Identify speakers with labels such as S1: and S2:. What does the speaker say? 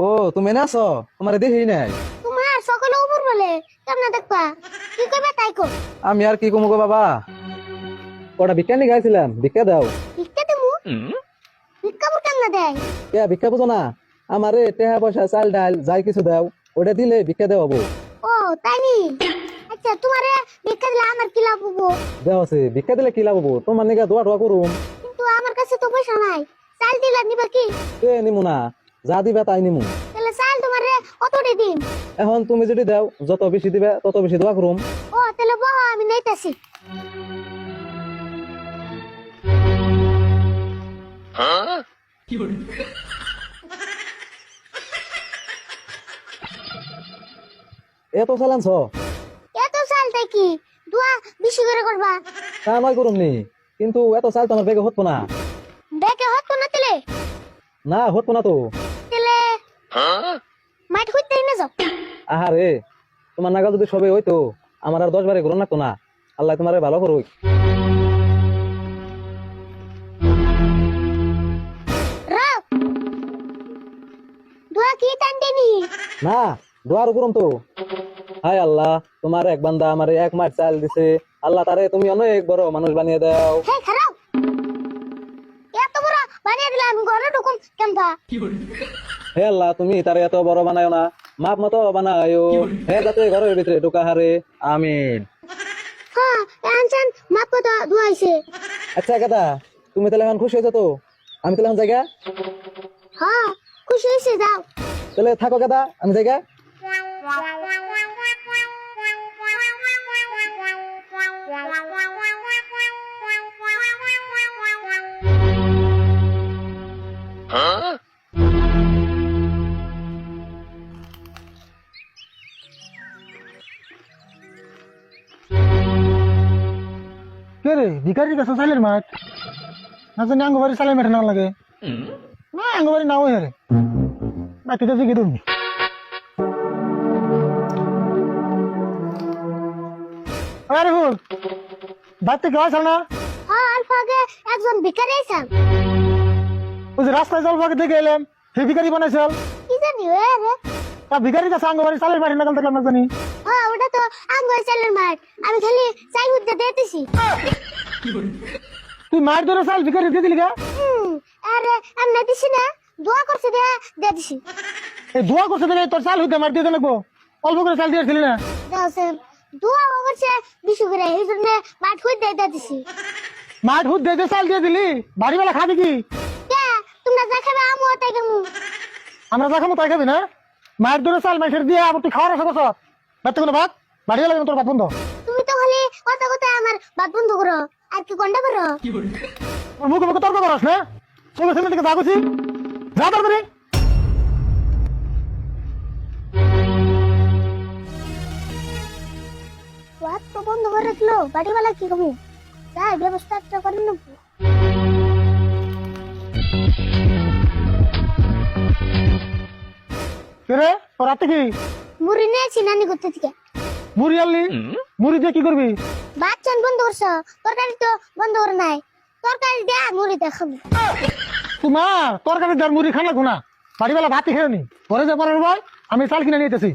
S1: ও তুমি না আছো, তোমার দেখি নাই।
S2: তোমার সকলে উপর বলে কেমন দেখবা, কি করবে তাই কর।
S1: আমি আর কি কমু গো বাবা, কটা ভিক্ষা নিয়ে গাইছিলাম, ভিক্ষা দাও।
S2: ভিক্ষা দেবো? ভিক্ষা বুর কেমন দেয়?
S1: কে ভিক্ষা বুঝো না? আমারে টেহা পয়সা চাল ডাল যাই কিছু দাও, ওটা দিলে ভিক্ষা দেওয়া হবো।
S2: ও তাই নি? আচ্ছা তোমারে ভিক্ষা দিলে আমার কি লাভ হবো?
S1: দেওয়া আছে, ভিক্ষা দিলে কি লাভ হবো? তোমার নিকা দোয়া টোয়া করুম।
S2: কিন্তু আমার কাছে তো পয়সা নাই, চাল দিলে নিবা কি?
S1: এ নিমু না, যা দিবা তাই নিমু।
S2: তাহলে চাল তোমারে কতটি দিন?
S1: এখন তুমি যদি দাও, যত বেশি দিবে তত বেশি দোয়া করুম।
S2: ও তাহলে বহ, আমি নেইতাছি।
S1: এত চালানছ?
S2: এত চালটা কি দোয়া বেশি করে করবা?
S1: তা নয় করুম নি, কিন্তু এত চাল তোমার বেগে হতো না।
S2: দেখে হতো না তেলে?
S1: না হতো না তো।
S2: তেলে মাইট হইতে না যাও।
S1: আহারে, তোমার নাগাল যদি সবে হইতো, আমার আর 10 বারে ঘুরন লাগতো না। আল্লাহ তোমারে ভালো করুক।
S2: রাখ দোয়া কি টানতেনি?
S1: না, দোয়ার করুম তো। হায় আল্লাহ, তোমার এক বান্দা আমারে এক মাস চাল দিছে, আল্লাহ তারে তুমি অনেক বড় মানুষ বানিয়ে দাও।
S2: হে খারাপ, এত বড় বানিয়ে দিলে আমি ঘরে ঢুকুম কেমবা?
S1: হে আল্লাহ, তুমি তারে এত বড় বানায়ো না, মাপ মতো বানায়ো। হে যাতে ঘরের ভিতরে ঢোকা হারে, আমিন।
S2: হ্যাঁ আনছেন মাপ কথা দোয়াইছে।
S1: আচ্ছা গাদা, তুমি তাহলে এখন খুশি হয়েছো তো? আমি তাহলে এখন জায়গা,
S2: হ্যাঁ খুশি হয়েছে, যাও।
S1: তাহলে থাকো গাদা, আমি জায়গা।
S3: কে রে ভিখারির কাছে চাইলের মাঠ না জানি আঙ্গবাড়ি চালের মাঠে না লাগে না আঙ্গবাড়ি নাও হেরে বাকিটা জিগে তুমি আরে ভুল বাড়িতে কেউ আসল না?
S2: হ্যাঁ আলফাগে একজন ভিখারি আইছেন।
S3: ওই যে রাস্তায় জল ফাঁকে দেখে এলাম সেই ভিখারি বানাইছিল।
S2: কি জানি ওই রে?
S3: তা ভিখারির কাছে আঙ্গবাড়ি চালের মাঠে নাগাল দেখলাম না জানি।
S2: হ্যাঁ ওটা তো আঙ্গুর চালের মাঠ, আমি খালি চাই উঠতে দিতেছি।
S3: তুই মাঠ ধরে চাল ভিখারি দিয়ে দিলি গা?
S2: আরে আমি না দিছি না, দোয়া করছে দিয়ে দিছি।
S3: এই দোয়া করছে দেখে তোর চাল হইতে মাঠ দিয়ে লাগবো, অল্প করে চাল দিয়েছিলি না?
S2: দাওছেন দোয়া করছে বিশু করে, এই জন্য মাঠ হইতে দিয়ে দিছি।
S3: মাঠ হুদ দিয়ে চাল দিয়ে দিলি, বাড়িওয়ালা খাবি কি?
S2: কে তোমরা যা খাবে আমু তাই খামু।
S3: আমরা যা খাবো তাই খাবি না? মায়ের দূরে চাল মাইসের দিয়ে আবার তুই খাওয়ার আশা করছ? বাড়তে কোনো ভাত বাড়িওয়ালা তোর ভাত বন্ধ।
S2: তুমি তো খালি কথা কথা আমার বাদ বন্ধ করো, আর কি গন্ডা করো?
S3: মুখে মুখে তর্ক করস না? চোখের সামনে থেকে যা করছি যা তাড়াতাড়ি।
S2: বাদ তো বন্ধ করে রাখলো, বাড়িওয়ালা কি খামু? যাই ব্যবস্থা একটা করে নেবো।
S3: কে রে তোর রাতে কি
S2: মুড়ি নিয়েছি নানি করতে থেকে।
S3: মুড়ি আনলি? মুড়ি দিয়ে কি করবি?
S2: ভাত চান বন্ধ করছো, তরকারি তো বন্ধ করে নাই, তরকারি দেয়া মুড়ি দেখাবো।
S3: তোমার তরকারি দেওয়ার মুড়ি খান লাগবো না, বাড়িওয়ালা ভাতই খেয়ে নি পরে যা পরের ভাই আমি চাল কিনে নিতেছি।